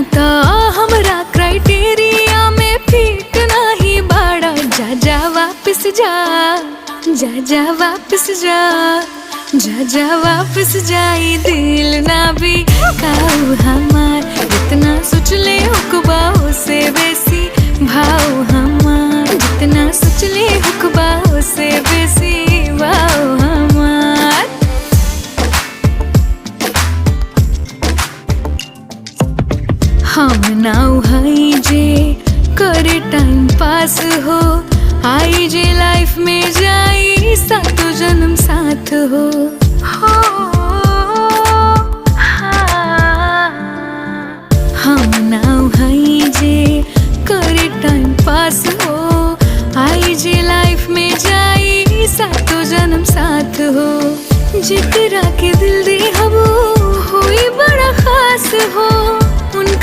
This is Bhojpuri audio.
ता हमरा क्राइटेरिया में फिट नहीं बाड़ा। जा जा वापस जा, जा जा वापस जा, जा जा वापस जाई दिल ना भी काऊ हमार। जितना सोच ले हुक्बाओ से बेसी भाव हमार, जितना सोच ले हुक्बाओ से बेसी भाव हमार। हम नाउ हई जे करे टाइम पास हो, आई जे लाइफ में जाई सातो जन्म साथ हो। हम नाउ हई जे करे टाइम पास हो, आई जे लाइफ में जाई सातो जन्म साथ हो। जिकरा के दिल दे हबो होई बड़ा खास हो।